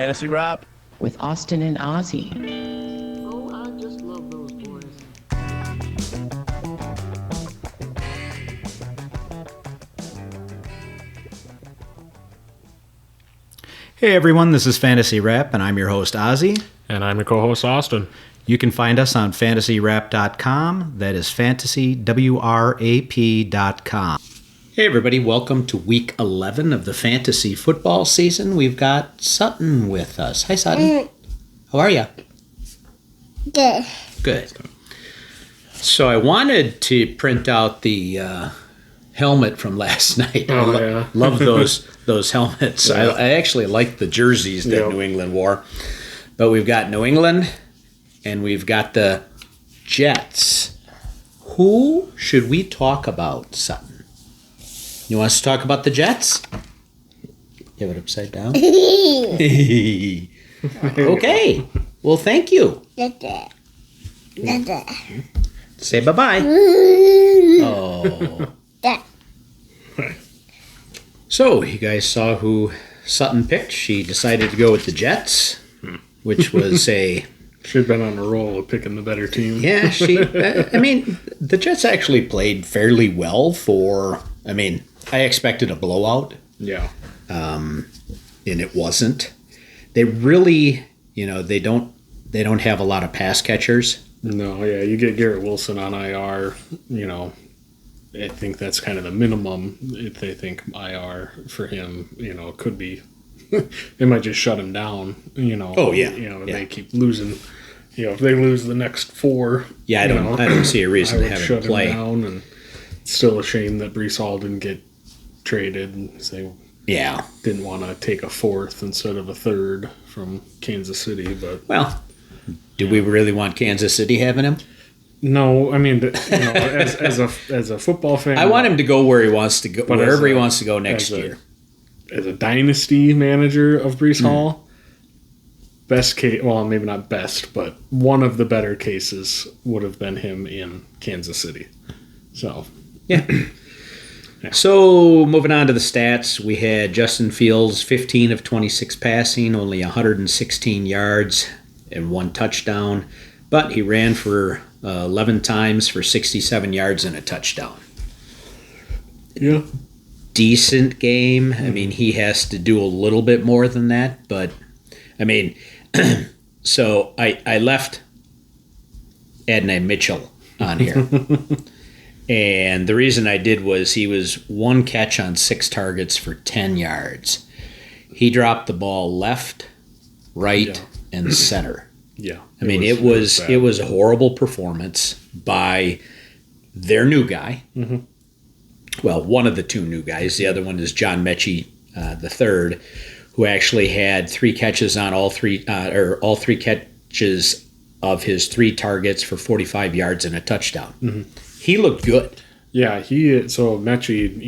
Fantasy Rap with Austin and Ozzy. Oh, I just love those boys. Hey everyone, this is Fantasy Rap, and I'm your host Ozzy. And I'm your co-host Austin. You can find us on fantasyrap.com. That is fantasywrap.com. Hey everybody, welcome to week 11 of the fantasy football season. We've got Sutton with us. Hi Sutton. How are you? Good. Good. So I wanted to print out the helmet from last night. Yeah. Love those helmets. Yeah. I actually like the jerseys that Yep. New England wore. But we've got New England and we've got the Jets. Who should we talk about, Sutton? You want us to talk about the Jets? You have it upside down? Okay. Well, thank you. Say bye-bye. Oh. So, you guys saw who Sutton picked. She decided to go with the Jets, which was a... She'd been on a roll of picking the better team. Yeah, I mean, the Jets actually played fairly well for... I mean, I expected a blowout. Yeah. And it wasn't. They really, they don't have a lot of pass catchers. No, yeah, you get Garrett Wilson on IR, I think that's kind of the minimum. If they think IR for him, could be, they might just shut him down, Oh, yeah. If they keep losing, if they lose the next four. Yeah, I don't see a reason to have him play. Him down, and it's still a shame that Breece Hall didn't get traded. And they didn't want to take a fourth instead of a third from Kansas City, but well, do we really want Kansas City having him? No, I mean, as a football fan, I want him to go where he wants to go, wherever he wants to go next year. As a dynasty manager of Breece Hall, best case, well, maybe not best, but one of the better cases would have been him in Kansas City. So, yeah. So, moving on to the stats, we had Justin Fields, 15 of 26 passing, only 116 yards and 1 touchdown, but he ran for 11 times for 67 yards and a touchdown. Yeah. Decent game. I mean, he has to do a little bit more than that, but, I mean, so I left Adonai Mitchell on here. And the reason I did was he was 1 catch on 6 targets for 10 yards. He dropped the ball left, right, and center. Yeah. I mean, it was a horrible performance by their new guy. Mm-hmm. Well, one of the 2 new guys. The other one is John Mechie the third, who actually had 3 catches on all three catches of his 3 targets for 45 yards and a touchdown. Mm-hmm. He looked good. Yeah, so Mechie,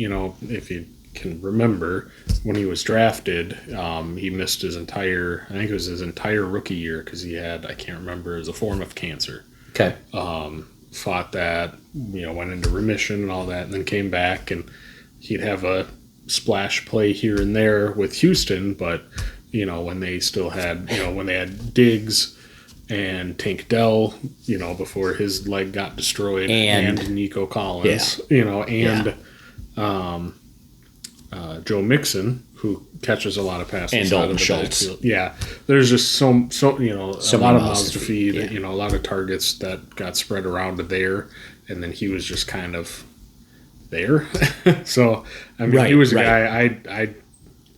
if you can remember, when he was drafted, he missed his entire rookie year because he had, I can't remember, it was a form of cancer. Okay. Fought that, went into remission and all that, and then came back, and he'd have a splash play here and there with Houston, but, when they still had, when they had Diggs and Tank Dell, before his leg got destroyed, and Nico Collins, Joe Mixon, who catches a lot of passes, and Dalton Schultz. Yeah, there's just so a lot of mouths to feed. Yeah. A lot of targets that got spread around there, and then he was just kind of there. So I mean, he was a guy I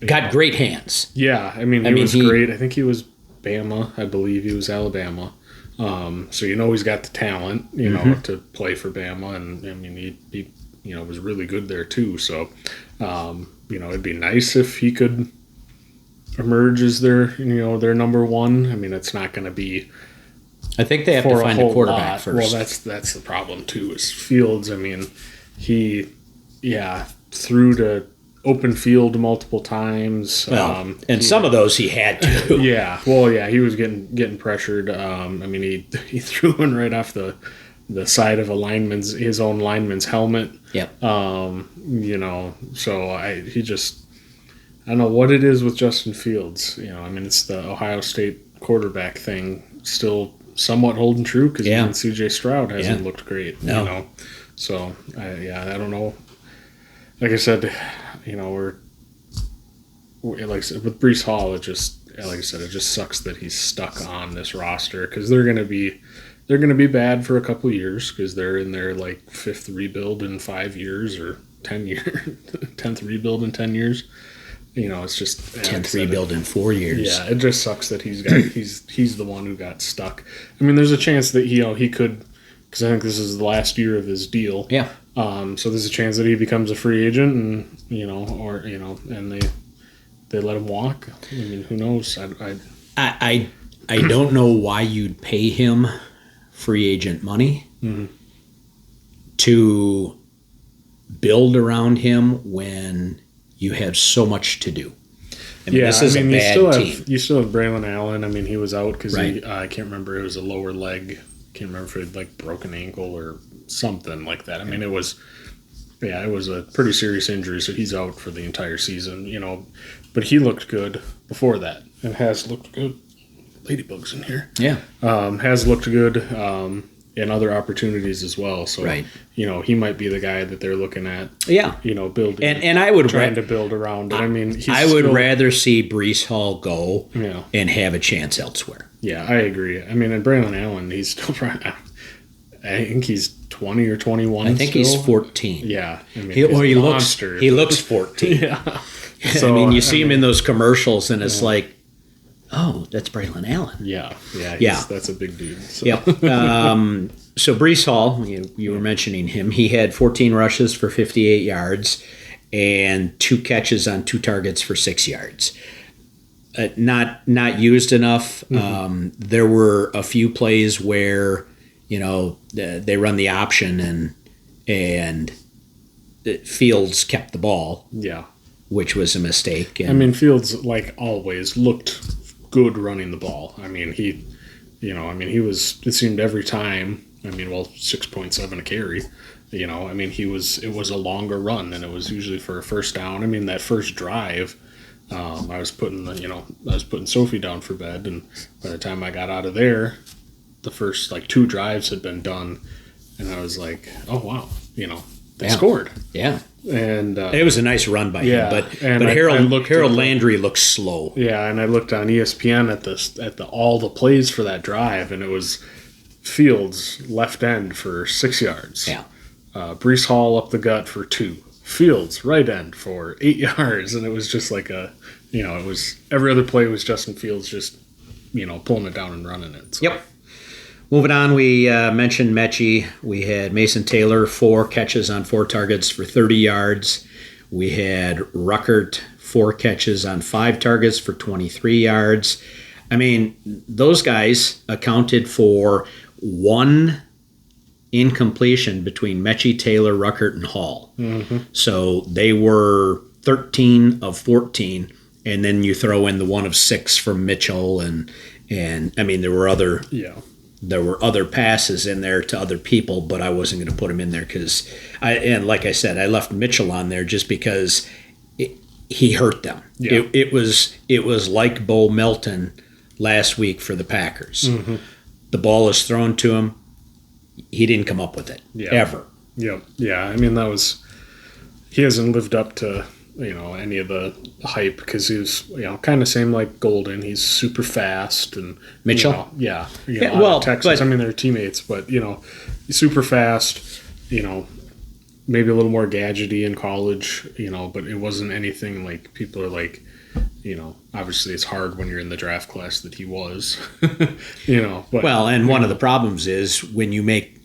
got great hands. Yeah, he was great. I think he was Bama. I believe he was Alabama. So he's got the talent, to play for Bama, and I mean he was really good there too. So it'd be nice if he could emerge as their number one. I mean, it's not going to be. I think they have to find a quarterback first. Well, that's the problem too. Is Fields? I mean, he threw to open field multiple times. Well, and some of those he had to. Yeah. Well, yeah, he was getting pressured. I mean, he threw one right off the side of his own lineman's helmet. Yep. So he just I don't know what it is with Justin Fields. You know, I mean, it's the Ohio State quarterback thing still somewhat holding true because Yeah. even C.J. Stroud hasn't Yeah. looked great. No. You know, so I don't know. Like I said, you know, like I said, with Brees Hall, it just like I said, it just sucks that he's stuck on this roster because they're gonna be bad for a couple years because they're in their like 5th rebuild in 5 years or 10 years, 10th rebuild in 10 years. You know, it's just 10th rebuild in 4 years. Yeah, it just sucks that he's the one who got stuck. I mean, there's a chance that he could, because I think this is the last year of his deal. Yeah. So there's a chance that he becomes a free agent, and and they let him walk. I mean, who knows? I don't know why you'd pay him free agent money to build around him when you have so much to do. I mean, this is a bad team. You still have Braylon Allen. I mean, he was out because Right. I can't remember. It was a lower leg. Can't remember if it had like broken ankle or something like that. I mean, it was a pretty serious injury, so he's out for the entire season. You know, but he looked good before that and has looked good. Ladybugs in here. Yeah. Has looked good in other opportunities as well. So, Right. you know, he might be the guy that they're looking at. Yeah. You know, building And I would trying to build around it. I mean, I would rather see Brees Hall go Yeah. and have a chance elsewhere. Yeah, I agree. I mean, and Braylon Allen, he's still probably, I think he's 20 or 21. I think still. he's 14. Yeah. I mean, He he's a monster. looks 14. Yeah. I mean, you see him in those commercials, and it's like, oh, that's Braylon Allen. Yeah. Yeah. That's a big dude. So. Yep. So Brees Hall, you were mentioning him. He had 14 rushes for 58 yards and 2 catches on 2 targets for 6 yards. Not used enough. There were a few plays where they run the option and Fields kept the ball. Yeah. Which was a mistake. And I mean, Fields, like always, looked good running the ball. I mean, it seemed every time, 6.7 a carry. You know, I mean, it was a longer run, and it was usually for a first down. I mean, that first drive, I was putting Sophie down for bed, and by the time I got out of there, the first 2 drives had been done, and I was like, oh wow, they scored. Yeah. And it was a nice run by him, but Harold Landry looks slow. Yeah, and I looked on ESPN at all the plays for that drive, and it was Fields left end for 6 yards. Yeah. Brees Hall up the gut for 2. Fields right end for 8 yards, and it was just like it was every other play was Justin Fields just pulling it down and running it. So. Yep. Moving on, we mentioned Mechie. We had Mason Taylor, 4 catches on 4 targets for 30 yards. We had Ruckert, 4 catches on 5 targets for 23 yards. I mean, those guys accounted for 1 incompletion between Mechie, Taylor, Ruckert, and Hall. Mm-hmm. So they were 13 of 14, and then you throw in the 1 of 6 from Mitchell, and I mean, there were other... Yeah. There were other passes in there to other people, but I wasn't going to put them in there because like I said, I left Mitchell on there just because he hurt them. Yeah. It was like Bo Melton last week for the Packers. Mm-hmm. The ball is thrown to him. He didn't come up with it ever. Yep. Yeah. I mean, he hasn't lived up to any of the hype because he was kind of same like Golden. He's super fast and Mitchell. Texas. I mean, they're teammates, but he's super fast. Maybe a little more gadgety in college. But it wasn't anything like people are like. Obviously it's hard when you're in the draft class that he was. But and one of the problems is when you make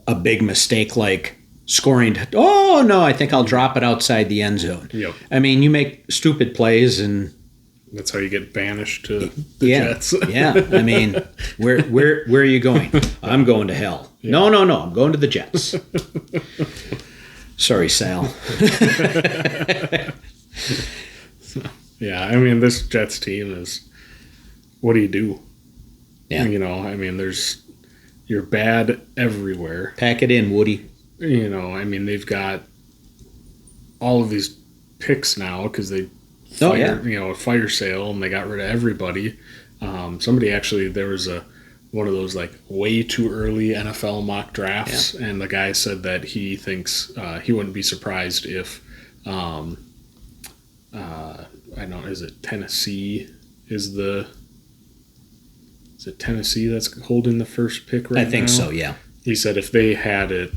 a big mistake like scoring, oh no, I think I'll drop it outside the end zone. Yep. I mean, you make stupid plays and that's how you get banished to the Jets. Yeah. I mean, where are you going? I'm going to hell. Yeah. No, I'm going to the Jets. Sorry, Sal. Yeah, I mean, this Jets team is, what do you do? Yeah. You're bad everywhere. Pack it in, Woody. I mean, they've got all of these picks now because they Oh, fire, yeah. a fire sale, and they got rid of everybody. Somebody actually, there was one of those like way too early NFL mock drafts, and the guy said that he thinks he wouldn't be surprised if I don't know, is it Tennessee is it Tennessee that's holding the first pick right now? I think so, yeah. He said if they had it,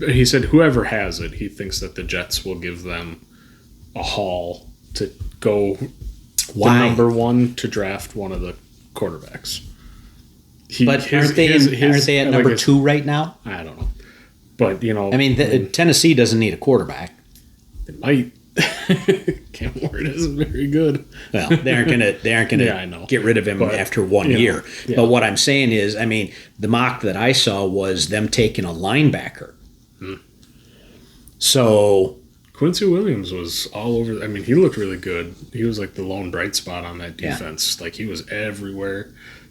he said whoever has it, he thinks that the Jets will give them a haul to go Why? the number one to draft one of the quarterbacks. But aren't they at number 2 right now? I don't know. But, I mean, Tennessee doesn't need a quarterback. it might. Cam Ward isn't very good. Well, they aren't gonna Yeah, I know. get rid of him But, after 1 year. yeah. But what I'm saying is, I mean, the mock that I saw was them taking a linebacker. So Quincy Williams was all over. I mean, he looked really good. He was like the lone bright spot on that Yeah. defense. Like, he was everywhere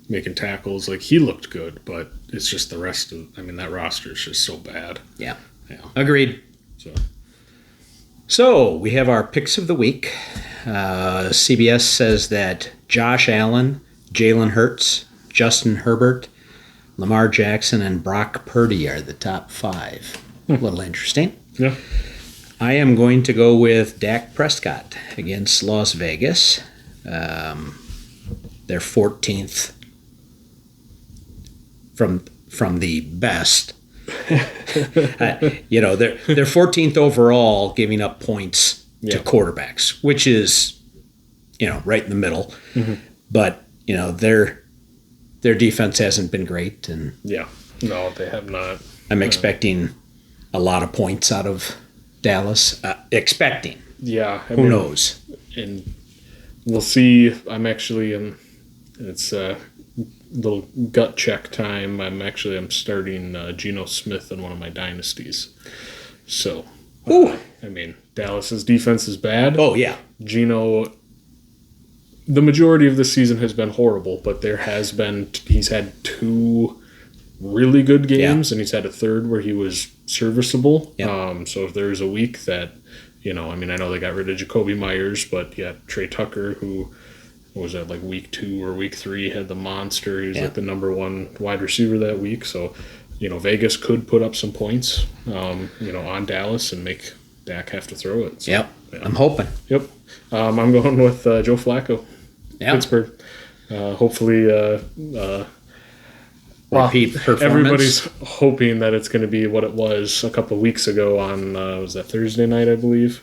making tackles. Like, he looked good, but it's just the rest of, I mean, that roster is just so bad. yeah, Yeah. agreed. So we have our picks of the week. CBS says that Josh Allen, Jalen Hurts, Justin Herbert, Lamar Jackson, and Brock Purdy are the top 5. A little interesting. Yeah. I am going to go with Dak Prescott against Las Vegas. They're 14th from the best. They're 14th overall, giving up points to quarterbacks, which is, right in the middle. Mm-hmm. But their defense hasn't been great, and Yeah. No, they have not. I'm expecting a lot of points out of Dallas. Yeah. Who knows? And we'll see. I'm actually in. It's a little gut check time. I'm starting Geno Smith in one of my dynasties. So, I mean, Dallas's defense is bad. Oh yeah, Geno. The majority of the season has been horrible, but he's had 2 really good games, and he's had a third where he was serviceable. Yeah. So if there's a week that, I know they got rid of Jacoby Myers, but you got Trey Tucker, who was at like week 2 or week 3, had the monster. He was like the number 1 wide receiver that week. So, Vegas could put up some points, on Dallas and make Dak have to throw it. So, yep. I'm hoping. Yep. I'm going with Joe Flacco. Yeah. Pittsburgh. Hopefully, Repeat performance. everybody's hoping that it's going to be what it was a couple of weeks ago on, was that Thursday night, I believe,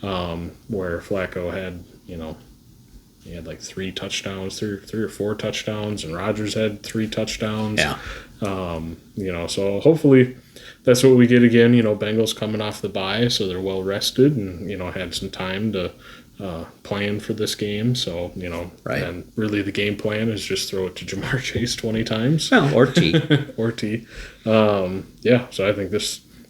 where Flacco had, he had like 3 touchdowns, three or 4 touchdowns, and Rodgers had 3 touchdowns. Yeah. So hopefully that's what we get again. Bengals coming off the bye, so they're well rested and, had some time to plan for this game. So, Right. and really the game plan is just throw it to Jamar Chase 20 times. Well, or T. Or T. So I think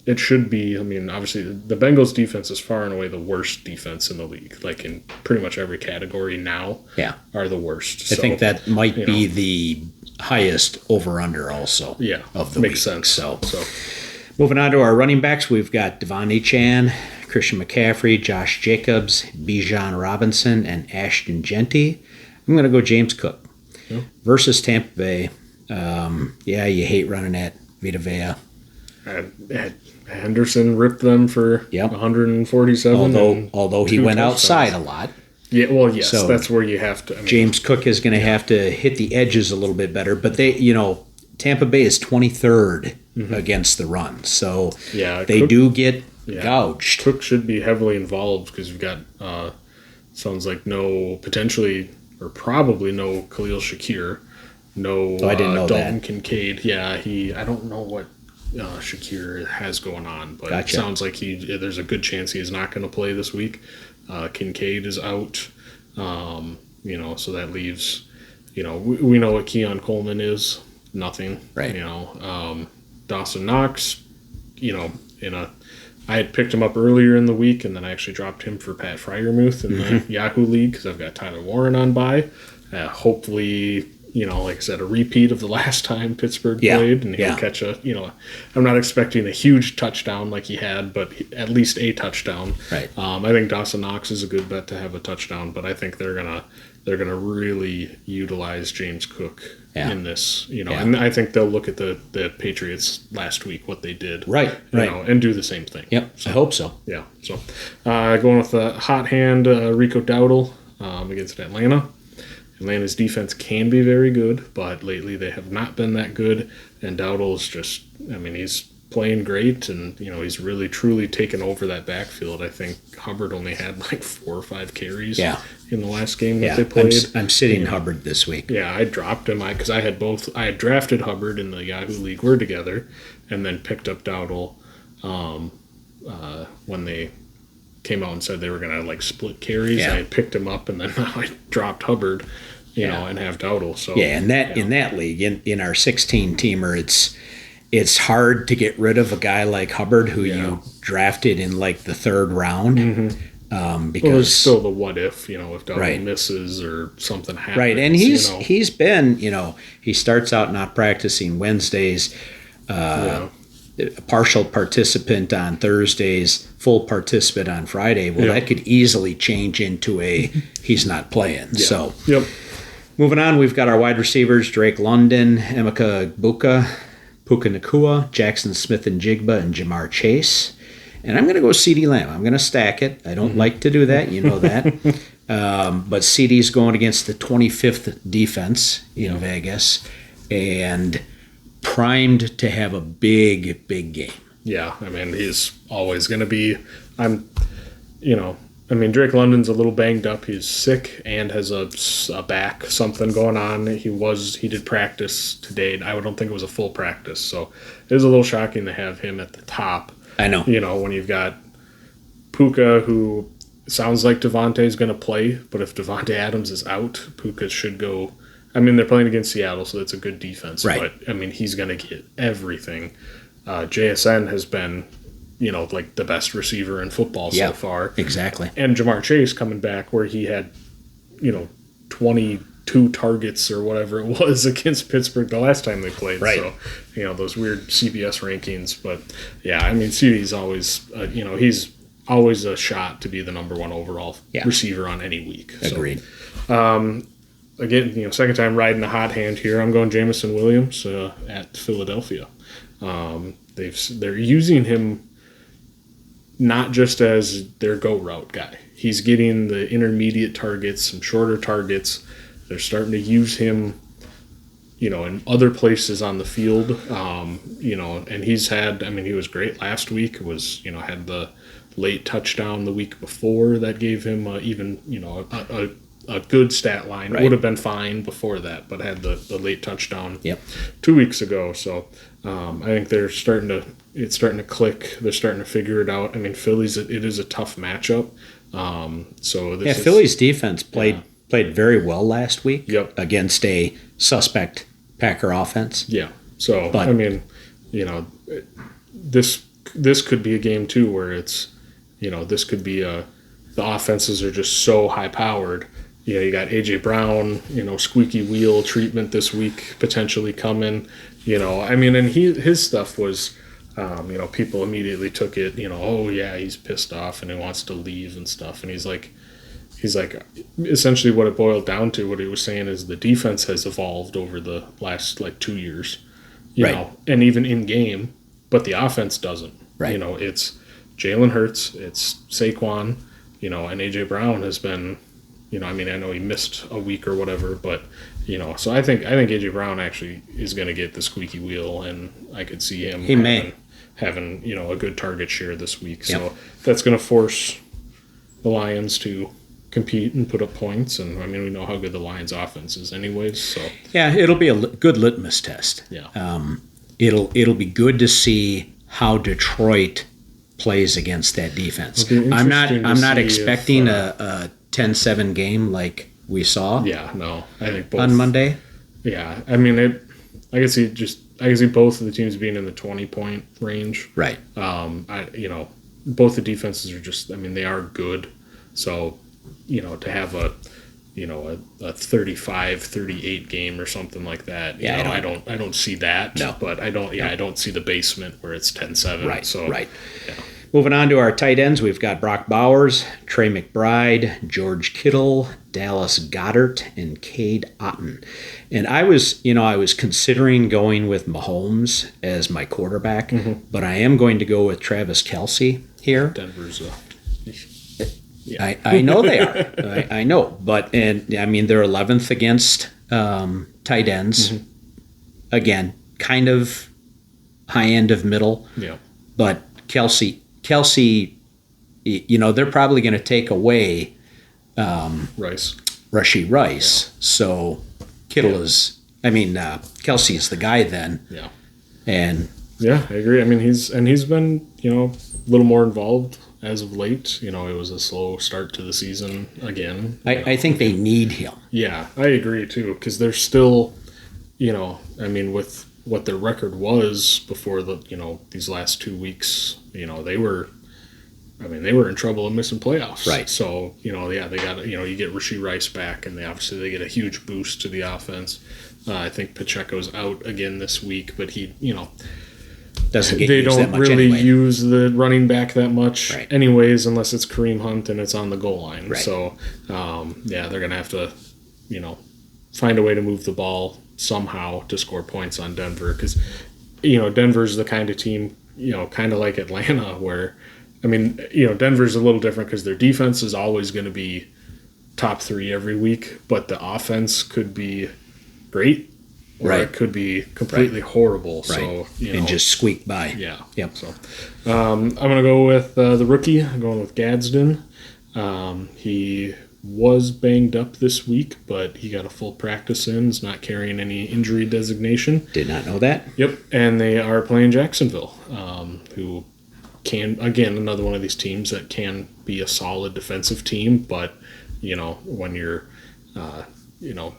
it should be, obviously the Bengals defense is far and away the worst defense in the league. Like in pretty much every category now Yeah. are the worst. I think that might be the highest over-under also of the makes week. sense. So So moving on to our running backs, we've got Devon Echan, Christian McCaffrey, Josh Jacobs, Bijan Robinson, and Ashton Genty. I'm going to go James Cook versus Tampa Bay. You hate running at Vita Vea. Henderson ripped them for 147. Although he 2 went touchdowns. outside a lot. Yeah, well, yes, So, that's where you have to. James Cook is going to have to hit the edges a little bit better. But Tampa Bay is 23rd against the run. So they Cook, do get gouged. Cook should be heavily involved because you've got, sounds like potentially or probably no Khalil Shakir, no I didn't know Dalton that. Kincaid. Yeah, I don't know what Shakir has going on, but Gotcha. it sounds like there's a good chance he is not going to play this week. Kincaid is out, so that leaves, we know what Keon Coleman is, nothing. Right. Dawson Knox, I had picked him up earlier in the week, and then I actually dropped him for Pat Freiermuth in the Yahoo League because I've got Tyler Warren on bye. Hopefully like I said, a repeat of the last time Pittsburgh Yeah, played, and he'll yeah. catch I'm not expecting a huge touchdown like he had, but at least a touchdown. Right. I think Dawson Knox is a good bet to have a touchdown, but I think they're gonna really utilize James Cook in this, and I think they'll look at the Patriots last week, what they did, Right. and do the same thing. Yep. I hope so. Yeah. So going with the hot hand, Rico Dowdle against Atlanta. Atlanta's defense can be very good, but lately they have not been that good. And Dowdle's he's playing great, and he's really truly taken over that backfield. I think Hubbard only had like 4 or 5 carries in the last game that they played. I'm sitting Hubbard this week. Yeah, I dropped him because I had both. I had drafted Hubbard in the Yahoo League. We're together, and then picked up Dowdle when they came out and said they were going to split carries. Yeah. I picked him up, and then now I dropped Hubbard, and have Dowdle. So in that league, in our 16 teamer, it's hard to get rid of a guy like Hubbard who you drafted in the 3rd round. Mm-hmm. Because there's still the what if Dowdle misses or something happens. Right, and he's been he starts out not practicing Wednesdays. Partial participant on Thursdays, full participant on Friday. Well, that could easily change into a he's not playing. Yeah. So, moving on, we've got our wide receivers: Drake London, Emeka Egbuka, Puka Nakua, Jackson Smith and Jigba, and Jamar Chase. And I'm going to go CeeDee Lamb. I'm going to stack it. I don't like to do that. You know that. But CeeDee's going against the 25th defense in Vegas. And primed to have a big game. Yeah, he's always going to be. Drake London's a little banged up. He's sick and has a back something going on. He did practice today. I don't think it was a full practice, so it is a little shocking to have him at the top. I know. When you've got Puka, who sounds like Devontae's going to play, but if Devontae Adams is out, Puka should go. They're playing against Seattle, so that's a good defense. Right. But, he's going to get everything. JSN has been, the best receiver in football so far. Exactly. And Jamar Chase coming back where he had, 22 targets or whatever it was against Pittsburgh the last time they played. Right. So, those weird CBS rankings. But, CeeDee's always, he's always a shot to be the number 1 overall receiver on any week. Agreed. So, again, second time riding the hot hand here. I'm going Jameson Williams at Philadelphia. They're using him not just as their go route guy. He's getting the intermediate targets, some shorter targets. They're starting to use him, in other places on the field. And he's had. He was great last week. Had the late touchdown the week before that gave him a good stat line. It would have been fine before that, but had the late touchdown 2 weeks ago. So I think it's starting to click. They're starting to figure it out. Philly's it is a tough matchup. Philly's defense played very well last week against a suspect Packer offense. Yeah. So this could be a game too where it's this could be the offenses are just so high powered. You got A.J. Brown, squeaky wheel treatment this week potentially coming. And his stuff was, people immediately took it, oh yeah, he's pissed off and he wants to leave and stuff. And he's like, essentially what it boiled down to, what he was saying is the defense has evolved over the last 2 years, you know, and even in game, but the offense doesn't. Right. It's Jalen Hurts, it's Saquon, and A.J. Brown has been. I know he missed a week or whatever, but so I think A.J. Brown actually is going to get the squeaky wheel, and I could see him having a good target share this week. Yep. So that's going to force the Lions to compete and put up points, and we know how good the Lions' offense is, anyways. So it'll be a good litmus test. Yeah, it'll be good to see how Detroit plays against that defense. I'm not expecting a 10-7 game like we saw. Yeah, no, I think both, on Monday. Yeah, I can see both of the teams being in the 20-point range. Right. Both the defenses are just. They are good. So, to have a 35-38 game or something like that. I don't see that. No. But I don't see the basement where it's 10-7. Right. So Right. yeah. Moving on to our tight ends, we've got Brock Bowers, Trey McBride, George Kittle, Dallas Goedert, and Cade Otton. And I was considering going with Mahomes as my quarterback, but I am going to go with Travis Kelce here. Denver's I know they are. I know. But they're 11th against tight ends. Again, kind of high end of middle. Yeah. But Kelce, they're probably going to take away Rashee Rice. Yeah. So Kittle Kelce is the guy then. Yeah. And yeah, I agree. I mean, he's been, a little more involved as of late. It was a slow start to the season again. I think they need him. Yeah, I agree too, because they're still, with what their record was before these last 2 weeks, they were in trouble and missing playoffs. Right. So, they got, you get Rashee Rice back, and they get a huge boost to the offense. I think Pacheco's out again this week, but he, Doesn't get they used don't that much really anyway. use the running back that much Right. anyways, unless it's Kareem Hunt and it's on the goal line. Right. So, they're going to have to, find a way to move the ball somehow to score points on Denver, because, Denver's the kind of team, kind of like Atlanta, where, Denver's a little different because their defense is always going to be top 3 every week, but the offense could be great, or Right. it could be completely horrible. Right. So, and just squeak by. yeah. Yep. So, I'm going to go with the rookie. I'm going with Gadsden. He was banged up this week, but he got a full practice in. He's not carrying any injury designation. Did not know that. Yep. And they are playing Jacksonville, who can, again, another one of these teams that can be a solid defensive team, but, when you're,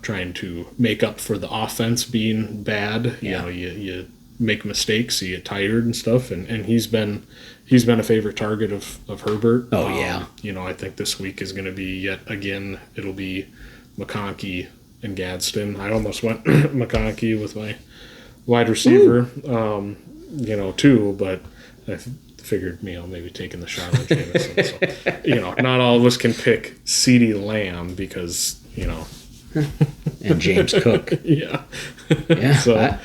trying to make up for the offense being bad, you make mistakes, you get tired and stuff, and he's been a favorite target of Herbert. Oh, yeah. I think this week is going to be yet again. It'll be McConkey and Gadsden. I almost went McConkey with my wide receiver, too, but I figured maybe taking the shot on Jameson. So, not all of us can pick CeeDee Lamb because And James Cook. yeah. Yeah. So,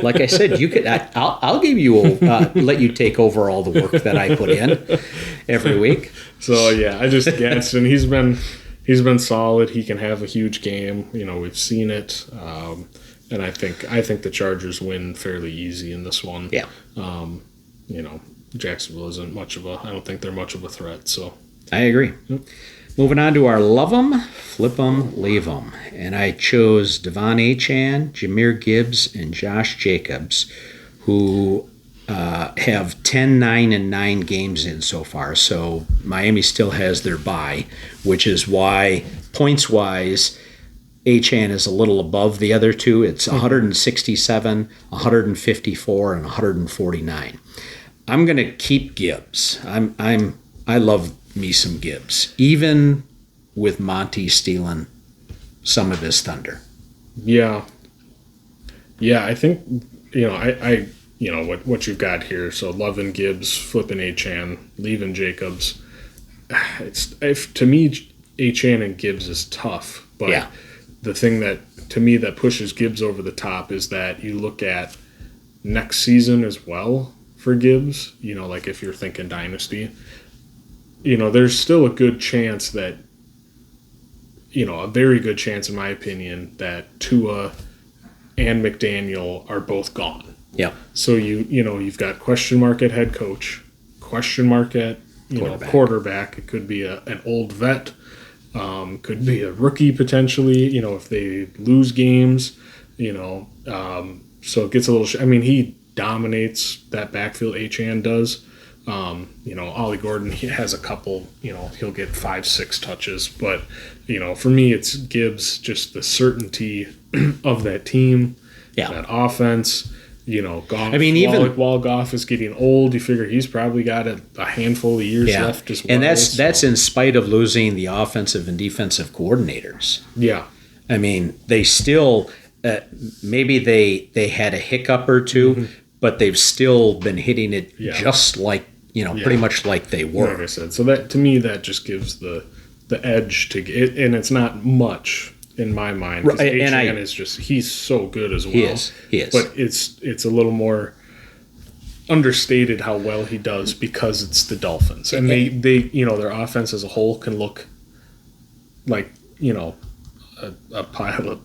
Like I said, you could. I'll give you. Let you take over all the work that I put in every week. So yeah, I just Gadsden. He's been solid. He can have a huge game. We've seen it, and I think the Chargers win fairly easy in this one. Yeah. Jacksonville isn't much of a. I don't think they're much of a threat. So I agree. Moving on to our love 'em, flip 'em, leave 'em. And I chose Devon Achane, Jahmyr Gibbs, and Josh Jacobs, who have 10, 9, and 9 games in so far. So Miami still has their bye, which is why, points-wise, Achane is a little above the other two. It's 167, 154, and 149. I'm going to keep Gibbs. I love me some Gibbs, even with Monty stealing some of his thunder. yeah, I think I what you've got here. So loving Gibbs, flipping Achane, leaving Jacobs. To me, Achane and Gibbs is tough, but Yeah. the thing that to me that pushes Gibbs over the top is that you look at next season as well for Gibbs. Like if you're thinking dynasty. There's still a good chance that, a very good chance, in my opinion, that Tua and McDaniel are both gone. Yep. So you've got question mark at head coach, question mark at quarterback. It could be an old vet, could be a rookie potentially. If they lose games, so it gets a little. He dominates that backfield. Achane does. Ollie Gordon, he has a couple, he'll get 5-6 touches, but, for me, it's Gibbs, just the certainty of that team, Yeah. that offense, Goff. I mean, even while Goff is getting old, you figure he's probably got a handful of years left as well. And that's in spite of losing the offensive and defensive coordinators. Yeah. I mean, they still maybe they had a hiccup or two, but they've still been hitting it just like pretty much like they were. Like I said, so that to me that just gives the edge to it, and it's not much in my mind. Right, and is just he's so good as well. He is. But it's a little more understated how well he does because it's the Dolphins, and they their offense as a whole can look like a pile of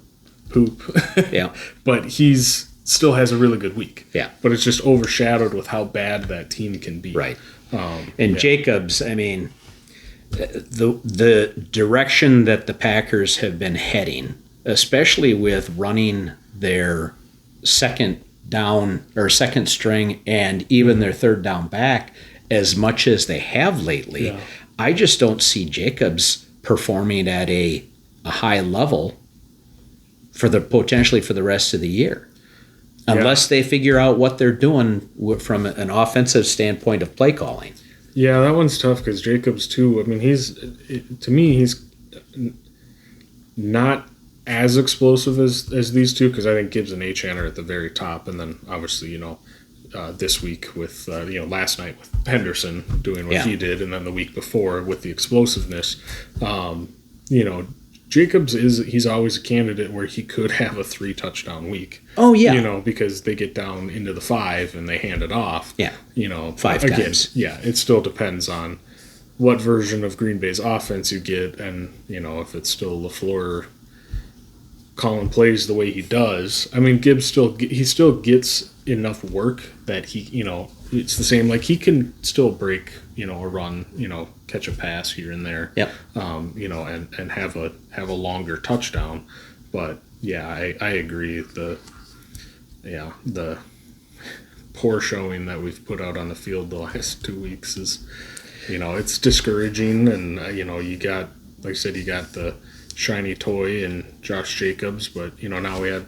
poop. Yeah. But he's still has a really good week. Yeah. But it's just overshadowed with how bad that team can be. Right. And Jacobs, I mean, the direction that the Packers have been heading, especially with running their second down or second string and even their third down back as much as they have lately, I just don't see Jacobs performing at a high level potentially for the rest of the year. Unless they figure out what they're doing from an offensive standpoint of play calling. Yeah, that one's tough because Jacobs too. I mean, he's not as explosive as these two because I think Gibbs and Achane are at the very top, and then obviously this week with last night with Henderson doing what he did, and then the week before with the explosiveness. Jacobs he's always a candidate where he could have a 3 touchdown week. Oh yeah. Because they get down into the 5 and they hand it off. Yeah. 5 again, times. Yeah, it still depends on what version of Green Bay's offense you get, and if it's still LaFleur calling plays the way he does. I mean, Gibbs still gets enough work that he it's the same, like he can still break a run, catch a pass here and there. Yep. And have a longer touchdown. But yeah, I agree. The poor showing that we've put out on the field the last 2 weeks is, it's discouraging. And you got, like I said, you got the shiny toy and Josh Jacobs, but now we had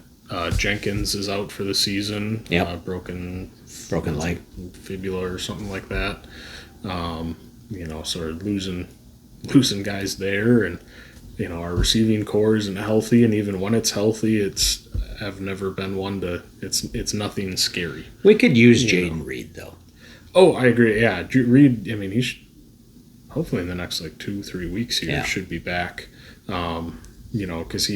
Jenkins is out for the season. Yep. Broken leg, fibula or something like that. Sort of losing guys there, and our receiving core isn't healthy, and even when it's healthy, I've never been one to it's nothing scary. We could use Jaden Reed though. Oh, I agree. Yeah, Reed. I mean, he should hopefully in the next 2-3 weeks here should be back. Because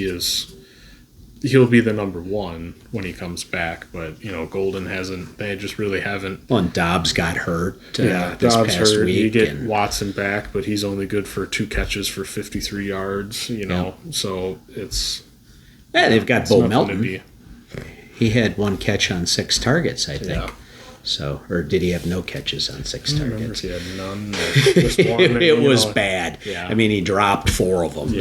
he'll be the number 1 when he comes back, but Golden hasn't. They just really haven't. Well, and Dobbs got hurt. This Dobbs past hurt. week. You get Watson back, but he's only good for 2 catches for 53 yards. So it's. Yeah, they've got Bo Melton. He had 1 catch on 6 targets, I think. Yeah. So, or did he have no catches on 6 targets? He had none. Just one, it was bad. Yeah. I mean, he dropped 4 of them.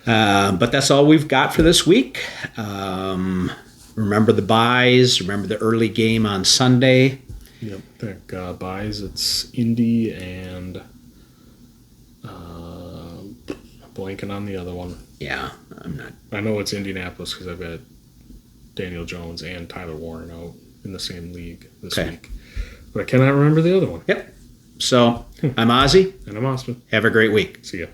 Yeah, but that's all we've got for this week. Remember the buys. Remember the early game on Sunday. Yep. I think buys. It's Indy and blanking on the other one. Yeah, I'm not. I know it's Indianapolis because I've got Daniel Jones and Tyler Warren out in the same league this week. But I cannot remember the other one. Yep. So I'm Ozzy. And I'm Austin. Have a great week. See ya.